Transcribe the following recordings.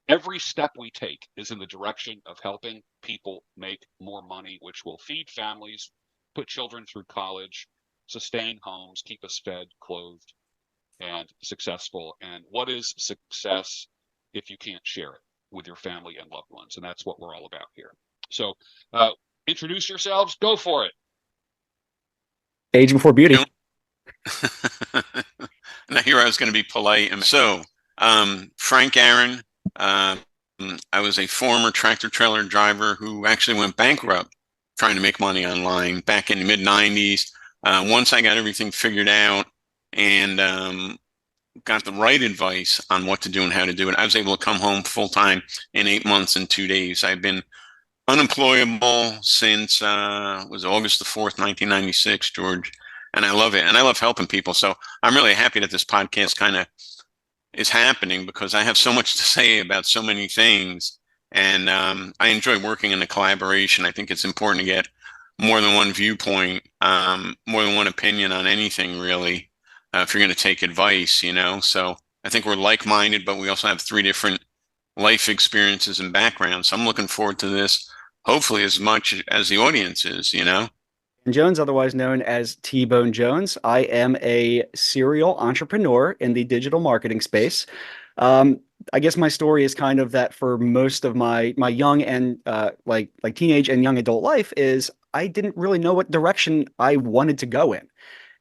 every step we take is in the direction of helping people make more money, which will feed families, put children through college, sustain homes, keep us fed, clothed, and successful. And what is success if you can't share it with your family and loved ones? And that's what we're all about here. So, uh, introduce yourselves. Go for it. Age before beauty. You know, now here I was going to be polite. And so, Frank Aaron, I was a former tractor trailer driver who actually went bankrupt trying to make money online back in the mid 90s. Once I got everything figured out and got the right advice on what to do and how to do it, I was able to come home full time in 8 months and 2 days. I've been unemployable since was August the 4th, 1996, George. And I love it. And I love helping people. So I'm really happy that this podcast kind of is happening because I have so much to say about so many things. And I enjoy working in the collaboration. I think it's important to get more than one viewpoint, more than one opinion on anything, really, if you're going to take advice, you know. So I think we're like-minded, but we also have three different life experiences and backgrounds. So I'm looking forward to this, hopefully as much as the audience is, you know. Jones, otherwise known as T-Bone Jones. I am a serial entrepreneur in the digital marketing space. I guess my story is kind of that for most of my young and like teenage and young adult life is I didn't really know what direction I wanted to go in.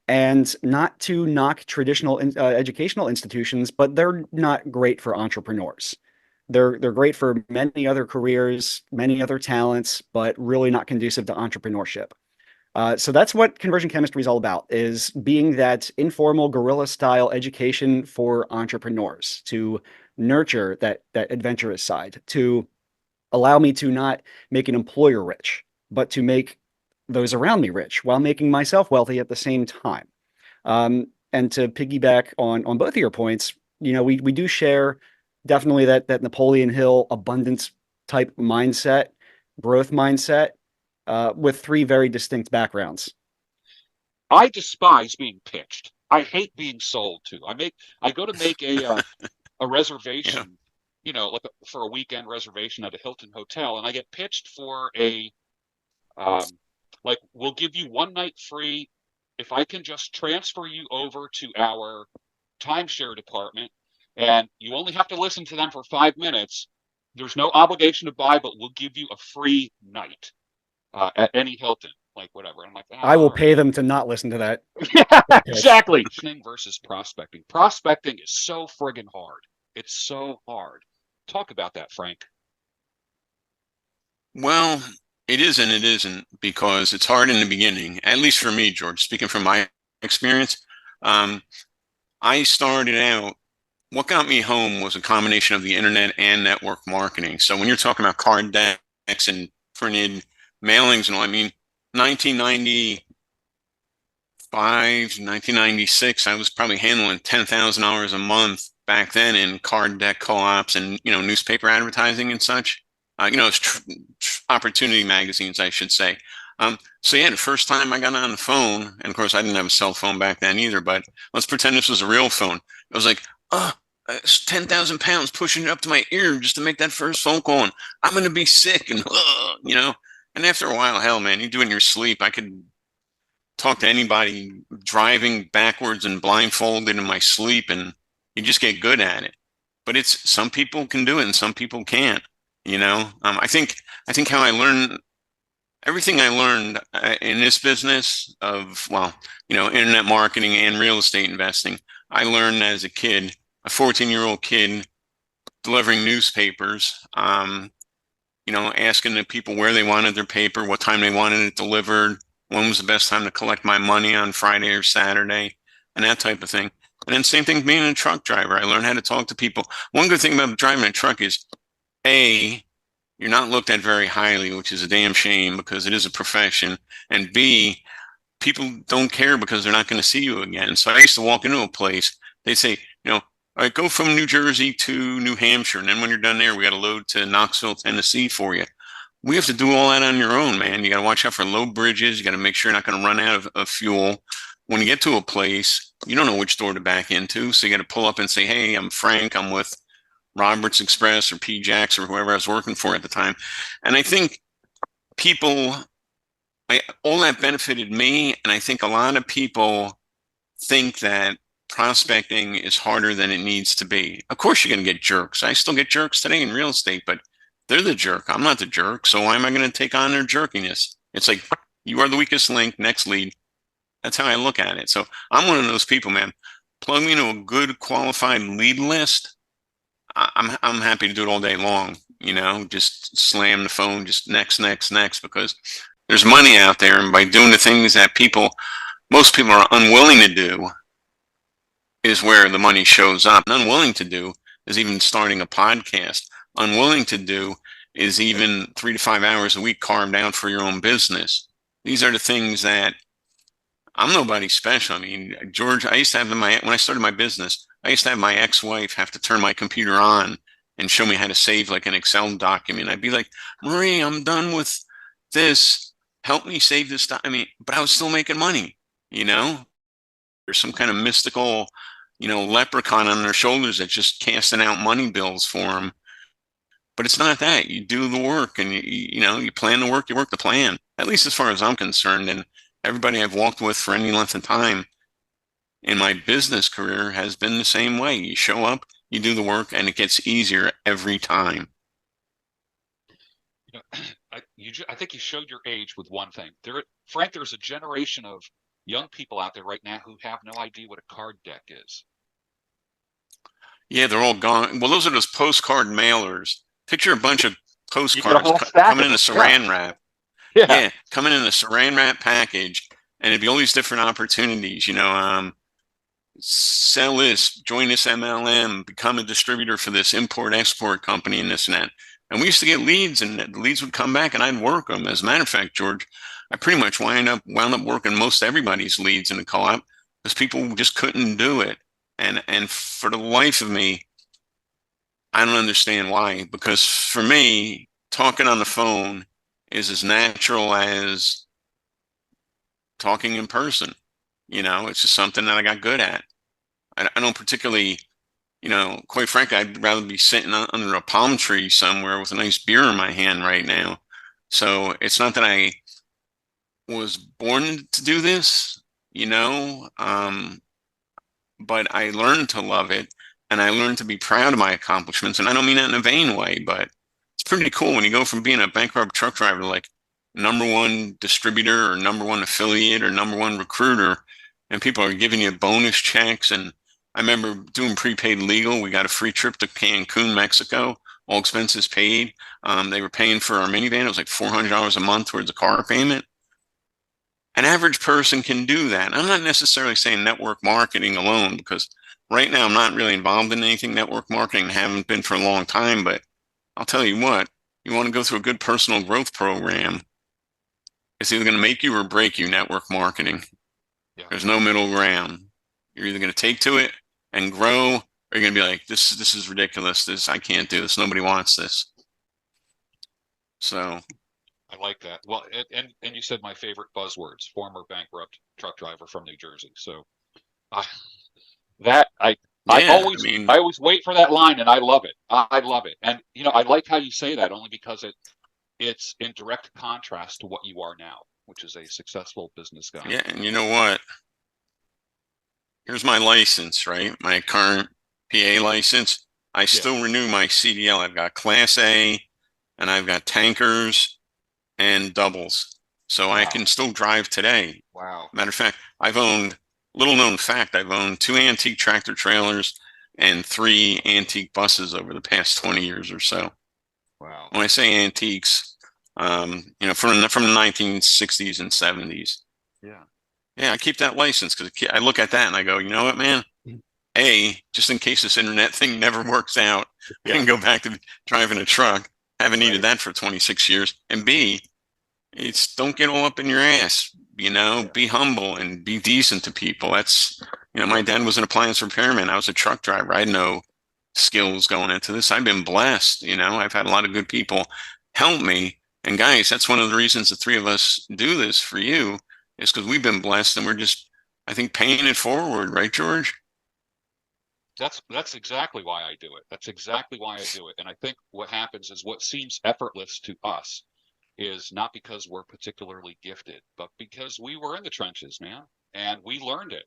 And not to knock traditional educational institutions, but they're not great for entrepreneurs. They're great for many other careers, many other talents, but really not conducive to entrepreneurship. So that's what conversion chemistry is all about, is being that informal guerrilla style education for entrepreneurs to nurture that adventurous side, to allow me to not make an employer rich, but to make those around me rich while making myself wealthy at the same time. And to piggyback on both of your points, we do share definitely that Napoleon Hill abundance type mindset, growth mindset, with three very distinct backgrounds. I despise being pitched. I hate being sold to. I go to make a Yeah. reservation, like for a weekend reservation at a Hilton hotel, and I get pitched for a like we'll give you one night free if I can just transfer you over to our timeshare department, and you only have to listen to them for 5 minutes. There's no obligation to buy, but we'll give you a free night at any Hilton, like whatever. And I'm like, I will all pay right. them to not listen to that. Yeah, Pitch. exactly. Versus prospecting. Prospecting is so friggin' hard. It's so hard. Talk about that, Frank. Well, it is and it isn't because it's hard in the beginning, at least for me, George, speaking from my experience. Um, I started out, what got me home was a combination of the internet and network marketing. So when you're talking about card decks and printed mailings and all, I mean, 1995, 1996, I was probably handling $10,000 a month back then in card deck co-ops and, newspaper advertising and such. It's opportunity magazines, I should say. So yeah, the first time I got on the phone, and of course I didn't have a cell phone back then either, but let's pretend this was a real phone. It was like, oh, it's 10,000 pounds pushing it up to my ear just to make that first phone call. And I'm going to be sick and, and after a while, hell, man, you do it in your sleep. I could talk to anybody driving backwards and blindfolded in my sleep, and you just get good at it. But it's some people can do it and some people can't. I think how I learned everything I learned in this business of, well, internet marketing and real estate investing, I learned as a kid, a 14-year-old kid delivering newspapers, asking the people where they wanted their paper, what time they wanted it delivered, when was the best time to collect my money on Friday or Saturday, and that type of thing. And then same thing being a truck driver. I learned how to talk to people. One good thing about driving a truck is, A, you're not looked at very highly, which is a damn shame because it is a profession. And B, people don't care because they're not going to see you again. So I used to walk into a place, they'd say, all right, go from New Jersey to New Hampshire. And then when you're done there, we got to load to Knoxville, Tennessee for you. We have to do all that on your own, man. You got to watch out for low bridges. You got to make sure you're not going to run out of fuel. When you get to a place, you don't know which door to back into. So you got to pull up and say, hey, I'm Frank. I'm with Roberts Express or PJAX or whoever I was working for at the time. And I think people, all that benefited me. And I think a lot of people think that prospecting is harder than it needs to be. Of course, you're going to get jerks. I still get jerks today in real estate, but they're the jerk. I'm not the jerk. So why am I going to take on their jerkiness? It's like, you are the weakest link, next lead. That's how I look at it. So I'm one of those people, man. Plug me into a good qualified lead list. I'm happy to do it all day long. Just slam the phone, just next, because there's money out there. And by doing the things that most people are unwilling to do is where the money shows up. Unwilling to do is even starting a podcast. Unwilling to do is even 3 to 5 hours a week carved out for your own business. These are the things that I'm nobody special. I mean, George, I used to have when I started my business, I used to have my ex-wife have to turn my computer on and show me how to save like an Excel document. I'd be like, Marie, I'm done with this. Help me save this. I mean, but I was still making money, There's some kind of mystical, leprechaun on their shoulders that's just casting out money bills for them. But it's not that. You do the work and you plan the work, you work the plan, at least as far as I'm concerned. And everybody I've walked with for any length of time in my business career has been the same way. You show up, you do the work, and it gets easier every time. I think you showed your age with one thing. Frank, there's a generation of young people out there right now who have no idea what a card deck is. Yeah, they're all gone. Well, those are those postcard mailers. Picture a bunch of postcards coming in a saran wrap. Yeah, coming in a saran wrap package, and it'd be all these different opportunities. Sell this, join this MLM, become a distributor for this import-export company, and this and that. And we used to get leads, and the leads would come back, and I'd work them. As a matter of fact, George, I pretty much wound up working most everybody's leads in the co-op because people just couldn't do it. And for the life of me, I don't understand why. Because for me, talking on the phone is as natural as talking in person. It's just something that I got good at. I don't particularly, quite frankly, I'd rather be sitting under a palm tree somewhere with a nice beer in my hand right now. So it's not that I was born to do this, but I learned to love it, and I learned to be proud of my accomplishments. And I don't mean that in a vain way, but it's pretty cool when you go from being a bankrupt truck driver to like #1 distributor or #1 affiliate or #1 recruiter, and people are giving you bonus checks. And I remember doing prepaid legal. We got a free trip to Cancun, Mexico, all expenses paid. They were paying for our minivan. It was like $400 a month towards a car payment. An average person can do that. I'm not necessarily saying network marketing alone, because right now I'm not really involved in anything network marketing, haven't been for a long time. But I'll tell you what, you want to go through a good personal growth program, it's either going to make you or break you, network marketing. Yeah. There's no middle ground. You're either going to take to it and grow, or you're going to be like, this is ridiculous. I can't do this. Nobody wants this. So I like that. Well, and you said my favorite buzzwords: former bankrupt truck driver from New Jersey. So I always wait for that line, and I love it. I love it. And I like how you say that, only because it's in direct contrast to what you are now, which is a successful business guy. Yeah, and you know what? Here's my license, right? My current PA license. I still renew my CDL. I've got Class A, and I've got tankers and doubles. So I can still drive today. Wow. Matter of fact, I've owned 2 antique tractor trailers and 3 antique buses over the past 20 years or so. Wow. When I say antiques, from the 1960s and 70s. Yeah. Yeah, I keep that license because I look at that and I go, you know what, man? Just in case this internet thing never works out, I can go back to driving a truck. Haven't needed that for 26 years. And B, don't get all up in your ass. Be humble and be decent to people. That's, my dad was an appliance repairman. I was a truck driver. I had no skills going into this. I've been blessed. I've had a lot of good people help me. And guys, that's one of the reasons the 3 of us do this for you, is because we've been blessed, and we're just, I think, paying it forward. Right, George? That's exactly why I do it. That's exactly why I do it. And I think what happens is what seems effortless to us is not because we're particularly gifted, but because we were in the trenches, man, and we learned it.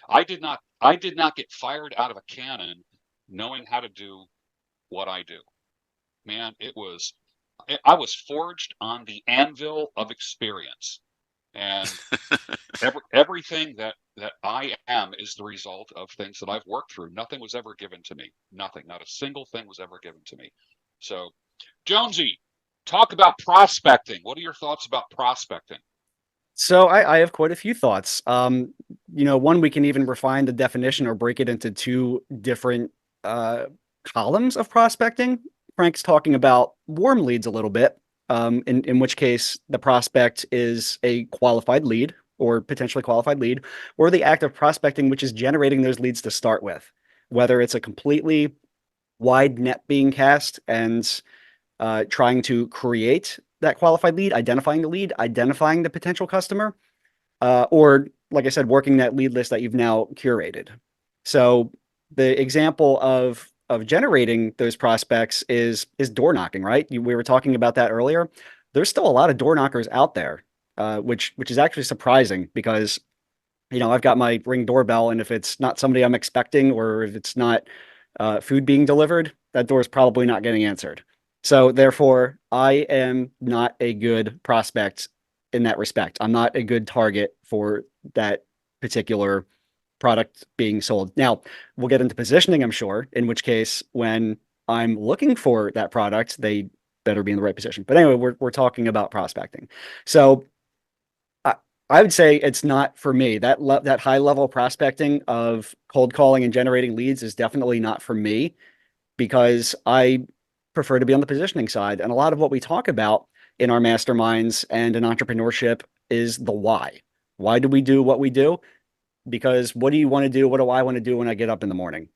I did not get fired out of a cannon knowing how to do what I do. Man, I was forged on the anvil of experience. And everything that I am is the result of things that I've worked through. Nothing was ever given to me. Nothing, not a single thing was ever given to me. So, Jonesy, talk about prospecting. What are your thoughts about prospecting? So I have quite a few thoughts. One, we can even refine the definition or break it into two different uh, columns of prospecting. Frank's talking about warm leads a little bit, in which case the prospect is a qualified lead or potentially qualified lead, or the act of prospecting, which is generating those leads to start with, whether it's a completely wide net being cast and trying to create that qualified lead, identifying the potential customer, or like I said, working that lead list that you've now curated. So the example of generating those prospects is door knocking, right? We were talking about that earlier. There's still a lot of door knockers out there, which is actually surprising because I've got my Ring doorbell, and if it's not somebody I'm expecting, or if it's not food being delivered, that door is probably not getting answered. So therefore, I am not a good prospect in that respect. I'm not a good target for that particular product being sold. Now, we'll get into positioning, I'm sure, in which case, when I'm looking for that product, they better be in the right position. But anyway, we're talking about prospecting. So I would say it's not for me. That high level prospecting of cold calling and generating leads is definitely not for me because I prefer to be on the positioning side. And a lot of what we talk about in our masterminds and in entrepreneurship is the why. Why do we do what we do? Because what do you want to do? What do I want to do when I get up in the morning?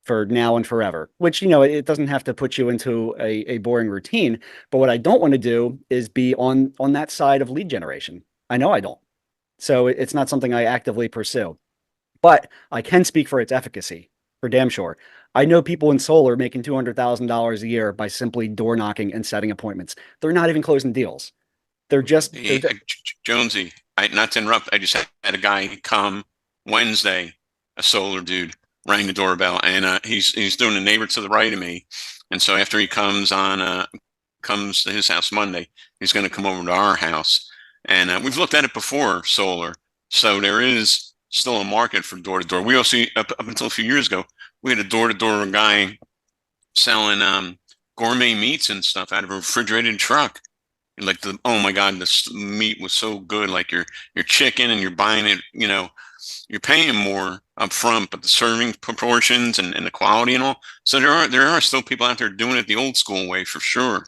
For now and forever, which, it doesn't have to put you into a boring routine. But what I don't want to do is be on that side of lead generation. I know I don't. So it's not something I actively pursue. But I can speak for its efficacy, for damn sure. I know people in solar making $200,000 a year by simply door knocking and setting appointments. They're not even closing deals. They're Hey, Jonesy, not to interrupt, I just had a guy come Wednesday, a solar dude, rang the doorbell, and he's doing a neighbor to the right of me, and so after he comes to his house Monday, he's going to come over to our house, and we've looked at it before, solar, so there is still a market for door to door. We also up until a few years ago, we had a door to door guy selling gourmet meats and stuff out of a refrigerated truck. Like oh my God, this meat was so good. Like your chicken, and you're buying it, you're paying more up front, but the serving proportions and the quality and all. So there are still people out there doing it the old school way for sure.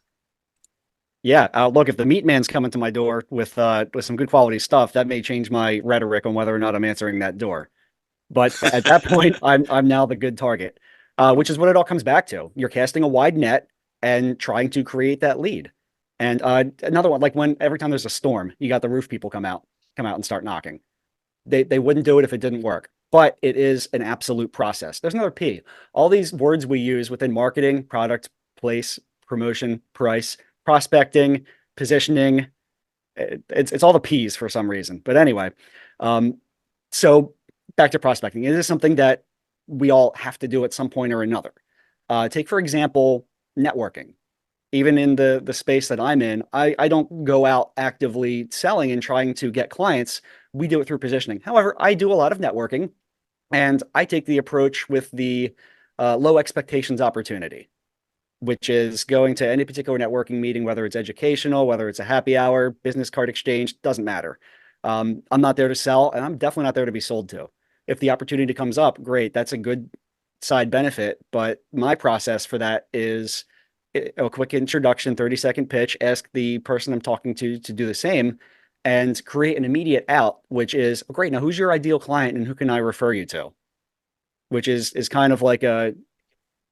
Yeah, look, if the meat man's coming to my door with some good quality stuff, that may change my rhetoric on whether or not I'm answering that door. But at that point, I'm now the good target, which is what it all comes back to. You're casting a wide net and trying to create that lead. And another one, like when every time there's a storm, you got the roof people come out and start knocking. They wouldn't do it if it didn't work. But it is an absolute process. There's another P. All these words we use within marketing, product, place, promotion, price, prospecting, positioning. It's all the P's for some reason. But anyway, um, so back to prospecting. It is something that we all have to do at some point or another. Take, for example, networking. Even in the space that I'm in, I don't go out actively selling and trying to get clients. We do it through positioning. However, I do a lot of networking, and I take the approach with the low expectations opportunity, which is going to any particular networking meeting, whether it's educational, whether it's a happy hour, business card exchange, doesn't matter. I'm not there to sell, and I'm definitely not there to be sold to. If the opportunity comes up, great, that's a good side benefit. But my process for that is a quick introduction, 30-second pitch, ask the person I'm talking to do the same, and create an immediate out, which is, oh, great, now who's your ideal client and who can I refer you to? Which is kind of like a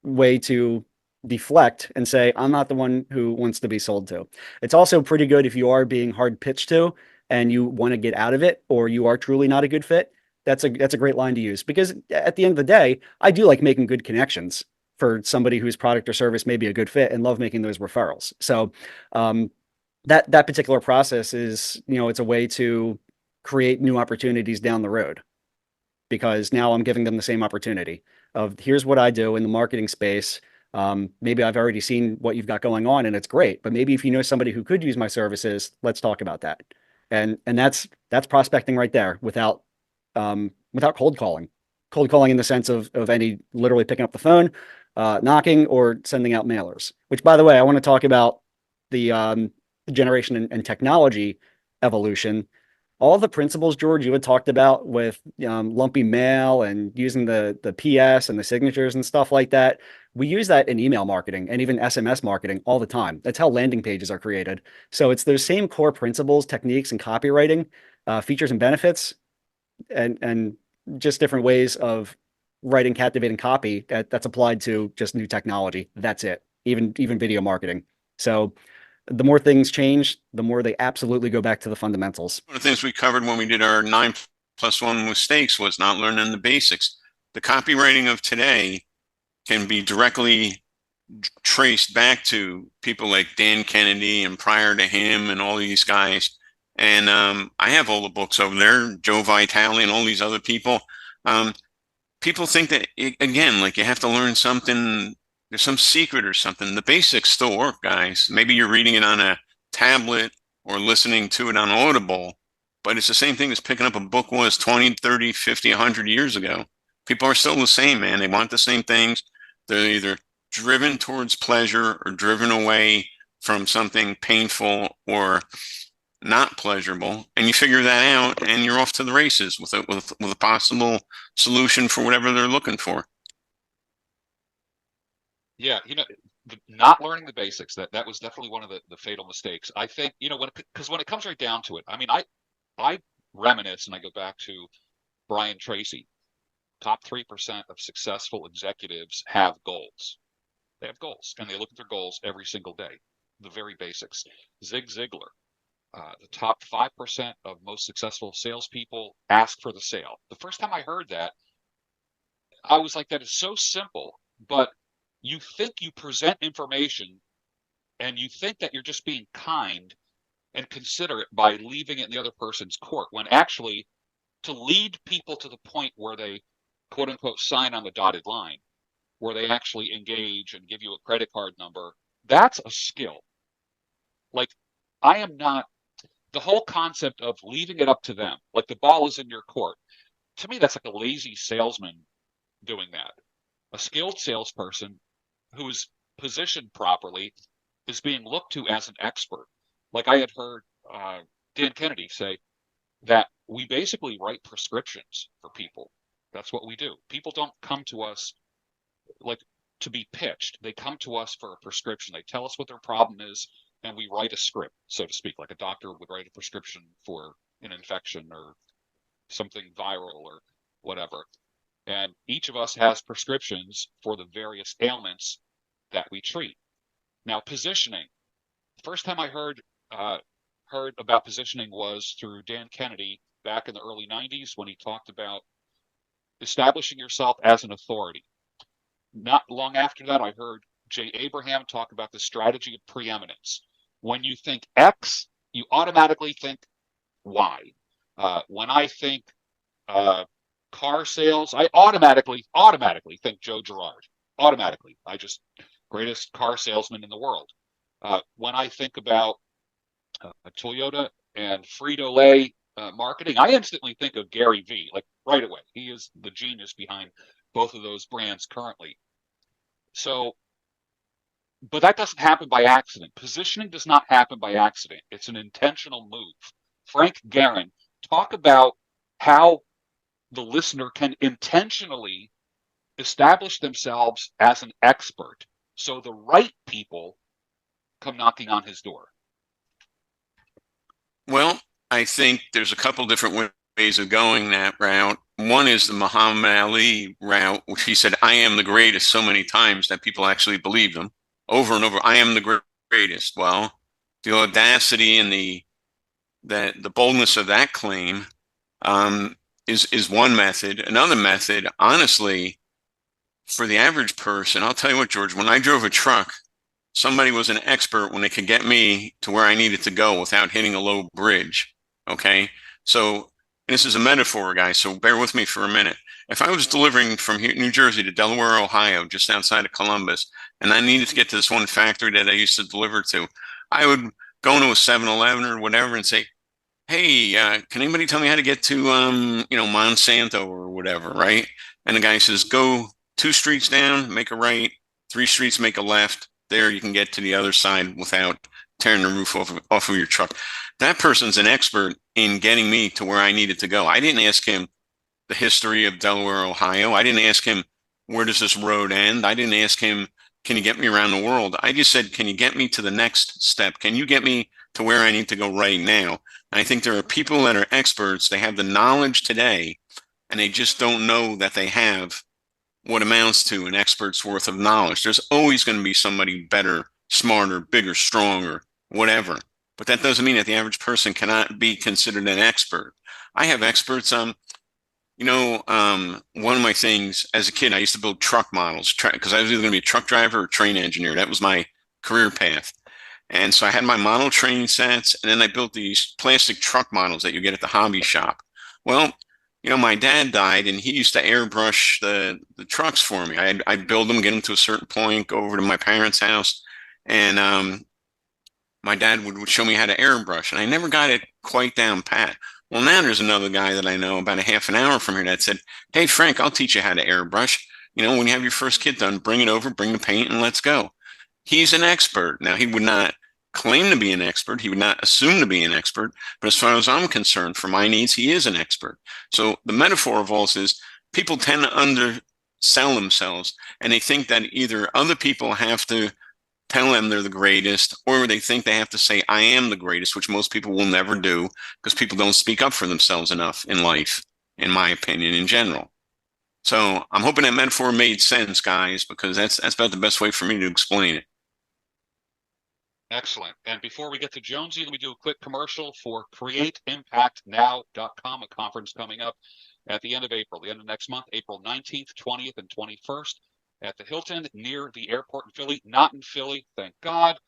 way to deflect and say, I'm not the one who wants to be sold to. It's also pretty good if you are being hard pitched to and you want to get out of it, or you are truly not a good fit. That's a great line to use, because at the end of the day, I do like making good connections for somebody whose product or service may be a good fit, and love making those referrals. So um, that particular process is, it's a way to create new opportunities down the road, because now I'm giving them the same opportunity of, here's what I do in the marketing space. Maybe I've already seen what you've got going on and it's great, but maybe if you know somebody who could use my services, let's talk about that. And that's prospecting right there, without cold calling in the sense of any literally picking up the phone, knocking, or sending out mailers. Which, by the way, I want to talk about the generation and technology evolution. All the principles, George, you had talked about with lumpy mail and using the PS and the signatures and stuff like that. We use that in email marketing and even SMS marketing all the time. That's how landing pages are created. So it's those same core principles, techniques, and copywriting, features and benefits, and just different ways of writing captivating copy that's applied to just new technology. That's it. Even video marketing. So the more things change, the more they absolutely go back to the fundamentals. One of the things we covered when we did our 9+1 mistakes was not learning the basics. The copywriting of today can be directly traced back to people like Dan Kennedy and prior to him and all these guys. And I have all the books over there, Joe Vitale and all these other people. People think that, again, like you have to learn something, there's some secret or something. The basics still work, guys. Maybe you're reading it on a tablet or listening to it on Audible, but it's the same thing as picking up a book was 20, 30, 50, 100 years ago. People are still the same, man. They want the same things. They're either driven towards pleasure or driven away from something painful or not pleasurable, and you figure that out and you're off to the races with a possible solution for whatever they're looking for. Yeah, not learning the basics, that was definitely one of the fatal mistakes. I think, because when it comes right down to it, I mean, I reminisce and I go back to Brian Tracy. Top 3% of successful executives have goals. They have goals, and they look at their goals every single day. The very basics. Zig Ziglar, the top 5% of most successful salespeople ask for the sale. The first time I heard that, I was like, that is so simple, but you think you present information and you think that you're just being kind and considerate by leaving it in the other person's court, when actually to lead people to the point where they quote unquote sign on the dotted line, where they actually engage and give you a credit card number, that's a skill. Like, I am not, the whole concept of leaving it up to them, like the ball is in your court, to me, that's like a lazy salesman doing that. A skilled salesperson who is positioned properly is being looked to as an expert. Like I had heard Dan Kennedy say that we basically write prescriptions for people. That's what we do. People don't come to us like to be pitched. They come to us for a prescription. They tell us what their problem is, and we write a script, so to speak, like a doctor would write a prescription for an infection or something viral or whatever. And each of us has prescriptions for the various ailments that we treat. Now, positioning. The first time I heard about positioning was through Dan Kennedy back in the early 90s, when he talked about establishing yourself as an authority. Not long after that, I heard Jay Abraham talk about the strategy of preeminence. When you think X, you automatically think Y. When I think car sales, I automatically think Joe Girard. Automatically. Greatest car salesman in the world. When I think about Toyota and Frito-Lay marketing, I instantly think of Gary Vee, like right away. He is the genius behind both of those brands currently. So, but that doesn't happen by accident. Positioning does not happen by accident. It's an intentional move. Frank Guerin, talk about how the listener can intentionally establish themselves as an expert so the right people come knocking on his door. Well, I think there's a couple different ways of going that route. One is the Muhammad Ali route, which he said, I am the greatest, so many times that people actually believe him over and over. I am the greatest. Well, the audacity and the boldness of that claim is one method. Another method, honestly, for the average person, I'll tell you what, George, when I drove a truck, somebody was an expert when they could get me to where I needed to go without hitting a low bridge. Okay. So this is a metaphor, guys. So bear with me for a minute. If I was delivering from here, New Jersey to Delaware, Ohio, just outside of Columbus, and I needed to get to this one factory that I used to deliver to, I would go into a 7-Eleven or whatever and say, hey, can anybody tell me how to get to, Monsanto or whatever, right? And the guy says, go 2 streets down, make a right, 3 streets, make a left. There you can get to the other side without tearing the roof off of your truck. That person's an expert in getting me to where I needed to go. I didn't ask him the history of Delaware, Ohio. I didn't ask him, where does this road end? I didn't ask him, can you get me around the world? I just said, can you get me to the next step? Can you get me to where I need to go right now? And I think there are people that are experts. They have the knowledge today, and they just don't know that they have what amounts to an expert's worth of knowledge. There's always going to be somebody better, smarter, bigger, stronger, whatever. But that doesn't mean that the average person cannot be considered an expert. I have experts. One of my things as a kid, I used to build truck models because I was either going to be a truck driver or train engineer. That was my career path. And so I had my model train sets, and then I built these plastic truck models that you get at the hobby shop. Well, my dad died, and he used to airbrush the trucks for me. I'd build them, get them to a certain point, go over to my parents' house, and my dad would show me how to airbrush, and I never got it quite down pat. Well, now there's another guy that I know about a half an hour from here that said, hey, Frank, I'll teach you how to airbrush. When you have your first kid done, bring it over, bring the paint, and let's go. He's an expert. Now, he would not claim to be an expert. He would not assume to be an expert. But as far as I'm concerned, for my needs, he is an expert. So the metaphor of all this is people tend to undersell themselves, and they think that either other people have to tell them they're the greatest, or they think they have to say, I am the greatest, which most people will never do because people don't speak up for themselves enough in life, in my opinion, in general. So I'm hoping that metaphor made sense, guys, because that's about the best way for me to explain it. Excellent. And before we get to Jonesy, let me do a quick commercial for createimpactnow.com, a conference coming up at the end of April, the end of next month, April 19th, 20th, and 21st at the Hilton near the airport in Philly. Not in Philly, thank God.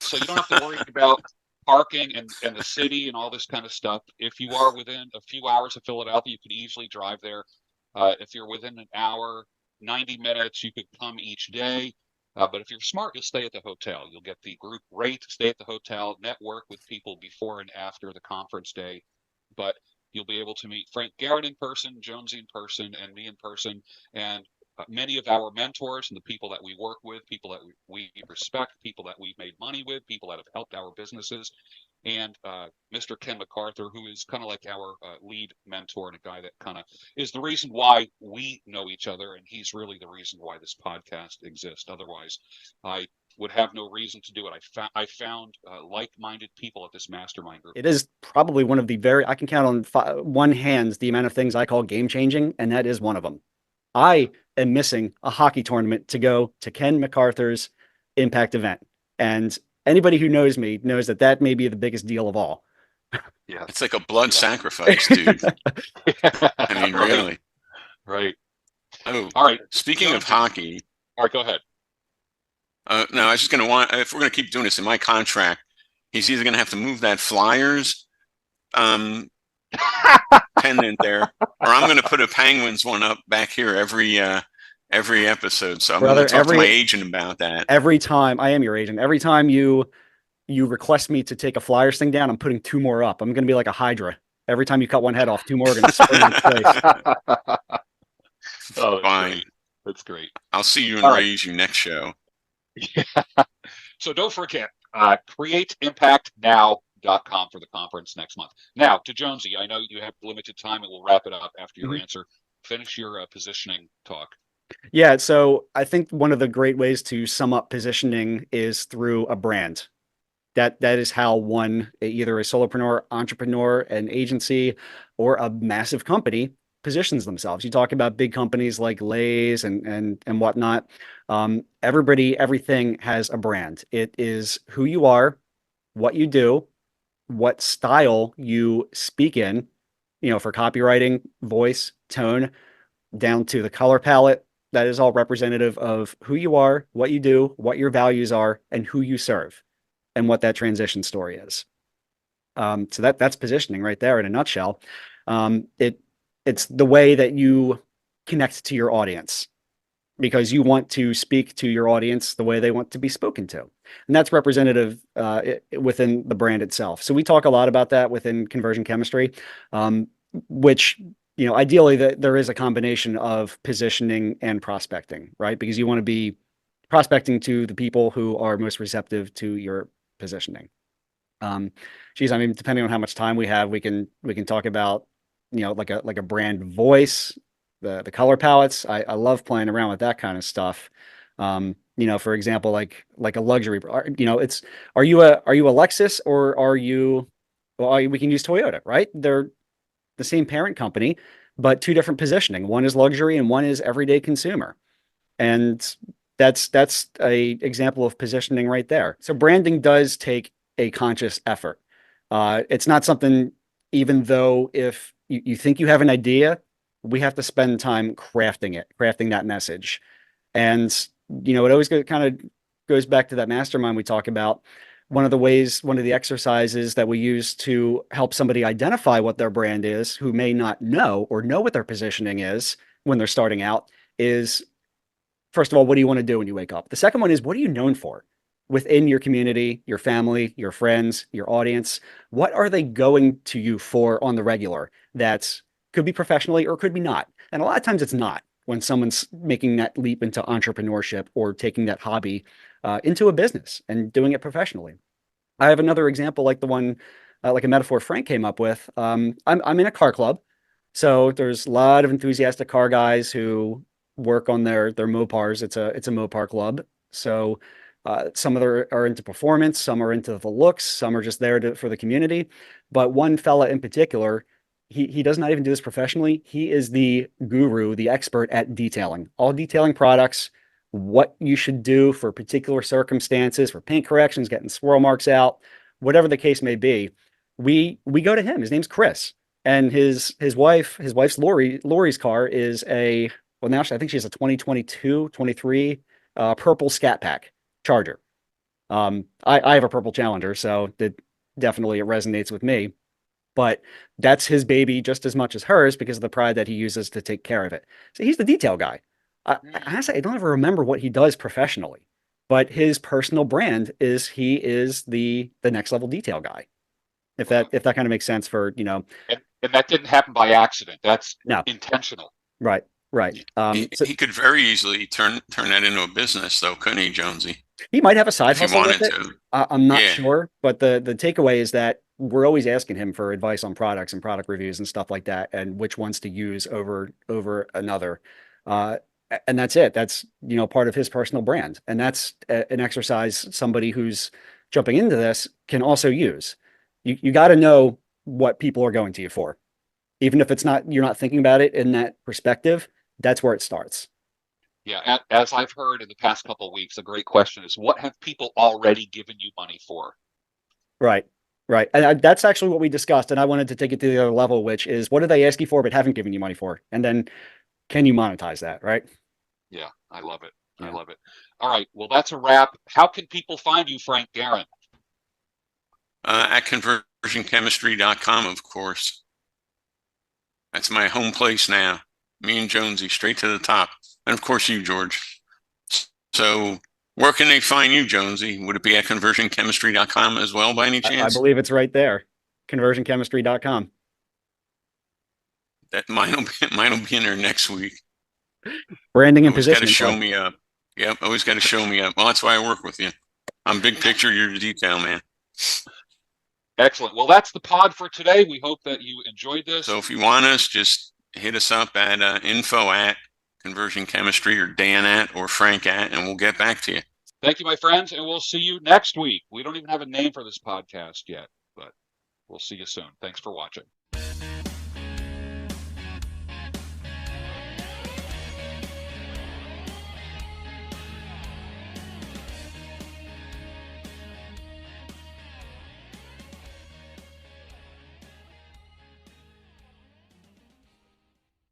So you don't have to worry about parking and the city and all this kind of stuff. If you are within a few hours of Philadelphia, you can easily drive there. If you're within an hour, 90 minutes, you could come each day. But if you're smart, you'll stay at the hotel. You'll get the group rate, stay at the hotel, network with people before and after the conference day. But you'll be able to meet Frank Garrett in person, Jonesy in person, and me in person, and many of our mentors and the people that we work with, people that we respect, people that we've made money with, people that have helped our businesses, and Mr. Ken MacArthur, who is kind of like our lead mentor and a guy that kind of is the reason why we know each other, and he's really the reason why this podcast exists. Otherwise, I would have no reason to do it. I found like-minded people at this mastermind group. It is probably one of the I can count on one hand the amount of things I call game-changing, and that is one of them. I am missing a hockey tournament to go to Ken MacArthur's Impact event. And anybody who knows me knows that may be the biggest deal of all. Yeah. It's like a blood sacrifice, dude. I mean, really. Right. Oh, all right. Speaking of hockey. All right, go ahead. No, I was just going to if we're going to keep doing this in my contract, he's either going to have to move that Flyers pendant there, or I'm going to put a Penguins one up back here every episode. So I'm going to talk to my agent about that. Every time, I am your agent. Every time you request me to take a Flyers thing down, I'm putting 2 more up. I'm going to be like a Hydra. Every time you cut one head off, 2 more are going to spring into place. Oh, that's fine. Great. That's great. I'll see you and raise you next show. Yeah. So don't forget, createimpactnow.com for the conference next month. Now, to Jonesy, I know you have limited time, and we'll wrap it up after your answer. Finish your positioning talk. Yeah, so I think one of the great ways to sum up positioning is through a brand. That is how one, either a solopreneur, entrepreneur, an agency, or a massive company positions themselves. You talk about big companies like Lay's and whatnot. Everything has a brand. It is who you are, what you do, what style you speak in, for copywriting, voice, tone, down to the color palette. That is all representative of who you are, what you do, what your values are, and who you serve, and what that transition story is. So that's positioning right there in a nutshell. It's the way that you connect to your audience, because you want to speak to your audience the way they want to be spoken to. And that's representative within the brand itself. So we talk a lot about that within conversion chemistry, which, ideally there is a combination of positioning and prospecting, right? Because you want to be prospecting to the people who are most receptive to your positioning. Geez, I mean, depending on how much time we have, we can talk about, like a brand voice, the color palettes. I love playing around with that kind of stuff. For example, like a luxury, are you a Lexus, or are you, well, we can use Toyota, right? They're the same parent company, but two different positioning. One is luxury and one is everyday consumer. And that's a example of positioning right there. So branding does take a conscious effort. It's not something, even though if you think you have an idea, we have to spend time crafting that message. And, it always kind of goes back to that mastermind we talk about. One of the exercises that we use to help somebody identify what their brand is, who may not know what their positioning is when they're starting out, is, first of all, what do you want to do when you wake up? The second one is, what are you known for within your community, your family, your friends, your audience? What are they going to you for on the regular? That could be professionally or could be not. And a lot of times it's not, when someone's making that leap into entrepreneurship or taking that hobby into a business and doing it professionally. I have another example, like the one, like a metaphor Frank came up with. I'm in a car club, so there's a lot of enthusiastic car guys who work on their Mopars. It's a Mopar club. So some of them are into performance, some are into the looks, some are just there for the community. But one fella in particular, he does not even do this professionally. He is the guru, the expert at detailing, all detailing products, what you should do for particular circumstances, for paint corrections, getting swirl marks out, whatever the case may be. We go to him. His name's Chris, and his wife's Lori's car is now I think she has a 2022, 23 purple Scat Pack Charger. I have a purple Challenger, so it resonates with me. But that's his baby just as much as hers, because of the pride that he uses to take care of it. So he's the detail guy. Honestly, I don't ever remember what he does professionally, but his personal brand is he is the next level detail guy. If that kind of makes sense for, and that didn't happen by accident. That's no. Intentional. Right. He could very easily turn that into a business, though, couldn't he, Jonesy? He might have a side if he hustle wanted with it. to. I'm not sure, but the takeaway is that we're always asking him for advice on products and product reviews and stuff like that, and which ones to use over another. And that's it. That's, part of his personal brand, and that's an exercise somebody who's jumping into this can also use. You got to know what people are going to you for, even if you're not thinking about it in that perspective. That's where it starts. Yeah, as I've heard in the past couple of weeks, a great question is, what have people already given you money for? Right. And that's actually what we discussed. And I wanted to take it to the other level, which is, what do they ask you for but haven't given you money for? And then can you monetize that, right? Yeah, I love it. Yeah. I love it. All right, well, that's a wrap. How can people find you, Frank Guerin? At conversionchemistry.com, of course. That's my home place now. Me and Jonesy, straight to the top. And of course you, George. So where can they find you, Jonesy? Would it be at conversionchemistry.com as well, by any chance? I believe it's right there. Conversionchemistry.com. That mine will be in there next week. Branding and always got to positioning. show me up. Yep, always got to show me up. Well, that's why I work with you. I'm big picture, you're the detail man. Excellent. Well, that's the pod for today. We hope that you enjoyed this. So if you want us, just hit us up at info@conversionchemistry, or Dan or Frank and we'll get back to you. Thank you, my friends, and we'll see you next week. We don't even have a name for this podcast yet, but we'll see you soon. Thanks for watching.